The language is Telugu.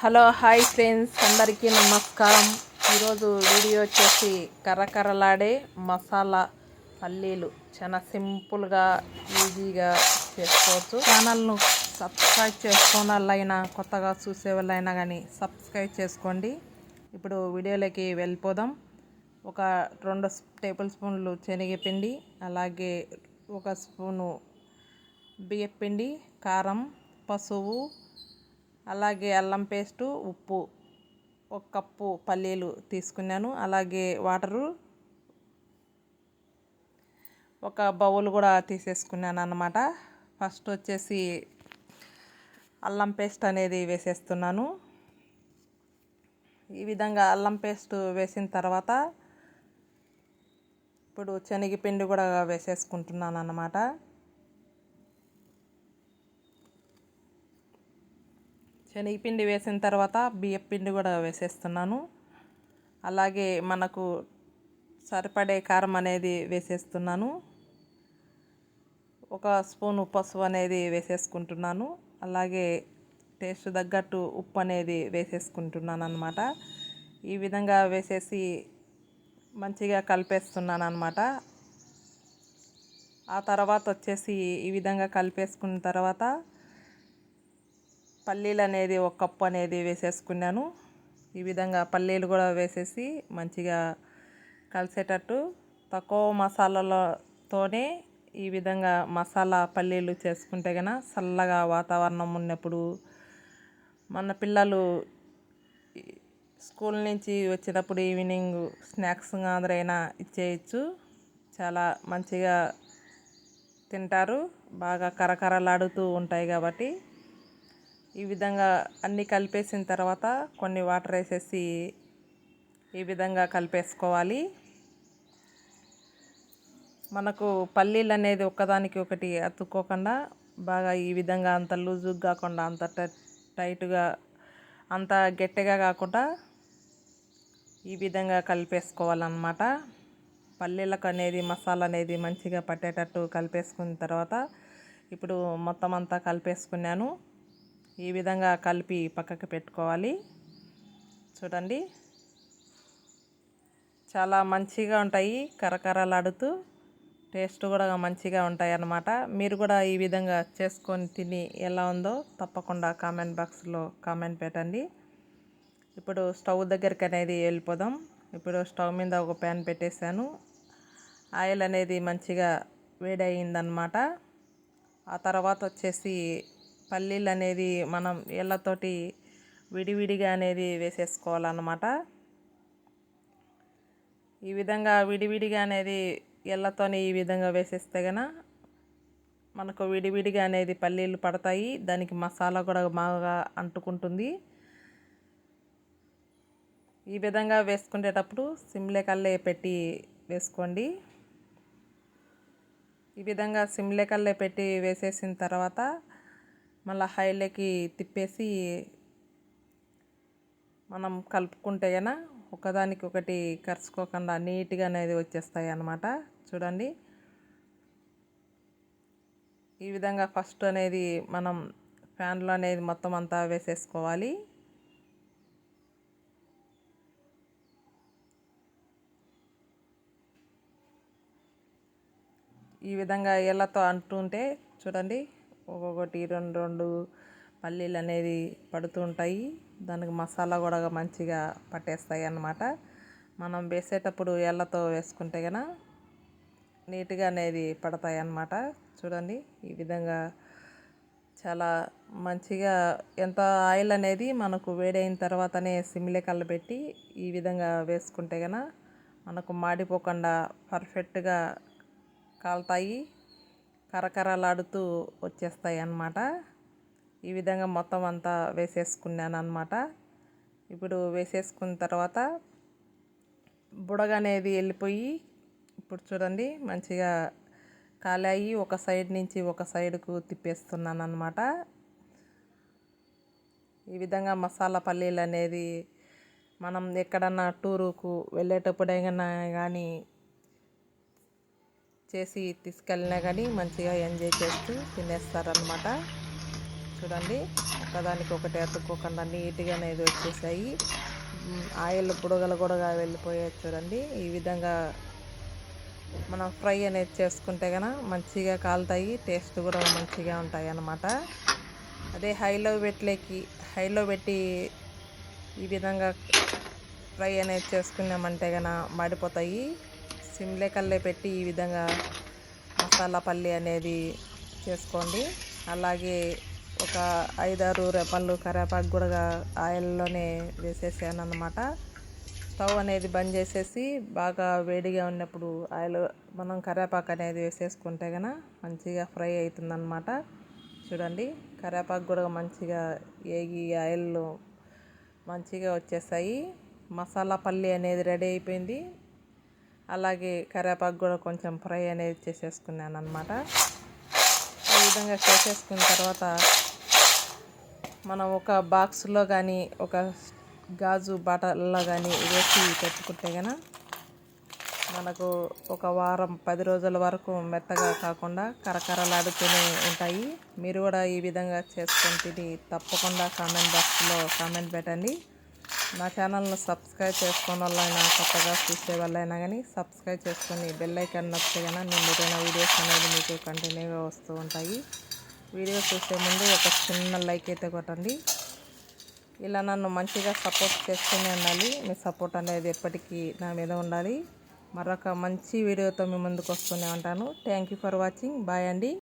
హలో హాయ్ ఫ్రెండ్స్, అందరికీ నమస్కారం. ఈరోజు వీడియో వచ్చేసి కర్రకర్రలాడే మసాలా పల్లీలు చాలా సింపుల్గా ఈజీగా చేసుకోవచ్చు. ఛానల్ను సబ్స్క్రైబ్ చేసుకున్న వాళ్ళైనా కొత్తగా చూసే వాళ్ళైనా కానీ సబ్స్క్రైబ్ చేసుకోండి. ఇప్పుడు వీడియోలోకి వెళ్ళిపోదాం. ఒక 2 టేబుల్ స్పూన్లు శనగపిండి, అలాగే 1 స్పూను బియ్యపిండి, కారం, పసుపు, అలాగే అల్లం పేస్టు, ఉప్పు, 1 కప్పు పల్లీలు తీసుకున్నాను. అలాగే వాటరు 1 బౌల్ కూడా తీసేసుకున్నాను అన్నమాట. ఫస్ట్ వచ్చేసి అల్లం పేస్ట్ అనేది వేసేస్తున్నాను. ఈ విధంగా అల్లం పేస్ట్ వేసిన తర్వాత ఇప్పుడు శనగపిండి కూడా వేసేసుకుంటున్నాను అన్నమాట. శనగపిండి వేసిన తర్వాత బియ్యపిండి కూడా వేసేస్తున్నాను. అలాగే మనకు సరిపడే కారం అనేది వేసేస్తున్నాను. 1 స్పూను పసుపు అనేది వేసేసుకుంటున్నాను. అలాగే టేస్ట్ తగ్గట్టు ఉప్పు అనేది వేసేసుకుంటున్నాను అన్నమాట. ఈ విధంగా వేసేసి మంచిగా కలిపేస్తున్నాను అన్నమాట. ఆ తర్వాత వచ్చేసి ఈ విధంగా కలిపేసుకున్న తర్వాత పల్లీలు అనేది 1 కప్పు అనేది వేసేసుకున్నాను. ఈ విధంగా పల్లీలు కూడా వేసేసి మంచిగా కలిసేటట్టు తక్కువ మసాలాలతోనే ఈ విధంగా మసాలా పల్లీలు చేసుకుంటే కనుక చల్లగా వాతావరణం ఉన్నప్పుడు మన పిల్లలు స్కూల్ నుంచి వచ్చినప్పుడు ఈవినింగ్ స్నాక్స్ మాదిరైనా ఇచ్చేయచ్చు. చాలా మంచిగా తింటారు. బాగా కరకరలాడుతూ ఉంటాయి కాబట్టి ఈ విధంగా అన్నీ కలిపేసిన తర్వాత కొన్ని వాటర్ వేసేసి ఈ విధంగా కలిపేసుకోవాలి. మనకు పల్లీలు అనేది ఒకదానికి ఒకటి అతుక్కోకుండా బాగా ఈ విధంగా అంత లూజుగా కాకుండా అంత టైట్గా అంత గట్టిగా కాకుండా ఈ విధంగా కలిపేసుకోవాలన్నమాట. పల్లీలకు అనేది మసాలా అనేది మంచిగా పట్టేటట్టు కలిపేసుకున్న తర్వాత ఇప్పుడు మొత్తం అంతా కలిపేసుకున్నాను. ఈ విధంగా కలిపి పక్కకి పెట్టుకోవాలి. చూడండి, చాలా మంచిగా ఉంటాయి, కరకరలాడుతూ టేస్ట్ కూడా మంచిగా ఉంటాయి అన్నమాట. మీరు కూడా ఈ విధంగా చేసుకొని తిని ఎలా ఉందో తప్పకుండా కామెంట్ బాక్స్లో కామెంట్ పెట్టండి. ఇప్పుడు స్టవ్ దగ్గరికి అనేది వెళ్ళిపోదాం. ఇప్పుడు స్టవ్ మీద ఒక ప్యాన్ పెట్టేశాను. ఆయిల్ అనేది మంచిగా వేడయిందన్నమాట. ఆ తర్వాత వచ్చేసి పల్లీలు అనేది మనం ఏళ్ళతోటి విడివిడిగా అనేది వేసేసుకోవాలన్నమాట. ఈ విధంగా విడివిడిగా అనేది ఏళ్ళతోని ఈ విధంగా వేసేస్తే కనుక మనకు విడివిడిగా అనేది పల్లీలు పడతాయి. దానికి మసాలా కూడా బాగా అంటుకుంటుంది. ఈ విధంగా వేసుకునేటప్పుడు సిమ్లే కల్లే పెట్టి వేసుకోండి. ఈ విధంగా సిమ్లే కల్లే పెట్టి వేసేసిన తర్వాత మళ్ళీ హైలోకి తిప్పేసి మనం కలుపుకుంటే కనుక ఒకదానికి ఒకటి కరుచుకోకుండా నీట్గా అనేది వచ్చేస్తాయి అన్నమాట. చూడండి, ఈ విధంగా ఫస్ట్ అనేది మనం ప్యాన్లో అనేది మొత్తం అంతా వేసేసుకోవాలి. ఈ విధంగా ఏళ్ళతో అంటుంటే చూడండి, ఒక్కొక్కటి 2 పల్లీలు అనేది పడుతూ ఉంటాయి. దానికి మసాలా కూడా మంచిగా పట్టేస్తాయి అన్నమాట. మనం వేసేటప్పుడు ఏళ్ళతో వేసుకుంటే కనుక నీట్గా అనేది పడతాయి అన్నమాట. చూడండి, ఈ విధంగా చాలా మంచిగా ఎంత ఆయిల్ అనేది మనకు వేడైన తర్వాతనే సిమ్లే కల్లబెట్టి ఈ విధంగా వేసుకుంటే కనుక మనకు మాడిపోకుండా పర్ఫెక్ట్గా కాలుతాయి, కరకరలాడుతూ వచ్చేస్తాయి అన్నమాట. ఈ విధంగా మొత్తం అంతా వేసేసుకున్నాను అన్నమాట. ఇప్పుడు వేసేసుకున్న తర్వాత బుడగ అనేది వెళ్ళిపోయి ఇప్పుడు చూడండి మంచిగా కాలాయి. ఒక సైడ్ నుంచి ఒక సైడ్కు తిప్పేస్తున్నాను అన్నమాట. ఈ విధంగా మసాలా పల్లీలు అనేది మనం ఎక్కడన్నా టూరుకు వెళ్ళేటప్పుడైనా కానీ చేసి తీసుకెళ్ళినా కానీ మంచిగా ఎంజాయ్ చేస్తూ తినేస్తారనమాట. చూడండి, ఒకదానికి ఒకటి అతుక్కోకుండా నీట్గా అనేది వచ్చేసాయి. ఆయిల్ బుడగలు కూడా వెళ్ళిపోయాయి. చూడండి, ఈ విధంగా మనం ఫ్రై అనేది చేసుకుంటే కనుక మంచిగా కాలుతాయి, టేస్ట్ కూడా మంచిగా ఉంటాయి అన్నమాట. అదే హైలో పెట్టి ఈ విధంగా ఫ్రై అనేది చేసుకున్నామంటే కనుక మాడిపోతాయి. సిమ్లే పెట్టి ఈ విధంగా మసాలా పల్లి అనేది చేసుకోండి. అలాగే ఒక 5-6 రెబ్బలు కరివేపాకు కూడా ఆయిల్లోనే వేసేసాను అన్నమాట. స్టవ్ అనేది బంద్ చేసేసి బాగా వేడిగా ఉన్నప్పుడు మనం కరివేపాకు అనేది వేసేసుకుంటే కనుక మంచిగా ఫ్రై అవుతుందన్నమాట. చూడండి, కరివేపాకు కూడా మంచిగా ఏగి ఆయిల్లో మంచిగా వచ్చేసాయి. మసాలా పల్లి అనేది రెడీ అయిపోయింది. అలాగే కరివేపాకు కూడా కొంచెం ఫ్రై అనేది చేసేసుకున్నాను అన్నమాట. ఈ విధంగా చేసేసుకున్న తర్వాత మనం ఒక బాక్స్లో కానీ ఒక గాజు బాటల్లో కానీ వేసి పెట్టుకుంటే కనుక మనకు ఒక వారం 10 రోజుల వరకు మెత్తగా కాకుండా కరకరలాడుతూనే ఉంటాయి. మీరు కూడా ఈ విధంగా చేసుకొని తిని తప్పకుండా కామెంట్ బాక్స్లో కామెంట్ పెట్టండి. నా ఛానల్ను సబ్స్క్రైబ్ చేసుకున్న వాళ్ళైనా కొత్తగా చూసే వాళ్ళైనా కానీ సబ్స్క్రైబ్ చేసుకొని బెల్ ఐకాన్ నొక్కితే కనుక నేను ఏదైనా వీడియోస్ అనేది మీకు కంటిన్యూగా వస్తూ ఉంటాయి. వీడియో చూసే ముందు ఒక చిన్న లైక్ అయితే కొట్టండి. ఇలా నన్ను మంచిగా సపోర్ట్ చేస్తూనే ఉండాలి. మీ సపోర్ట్ అనేది ఎప్పటికీ నా మీద ఉండాలి. మరొక మంచి వీడియోతో మీ ముందుకు వస్తూనే ఉంటాను. Thank you for watching. Bye అండి.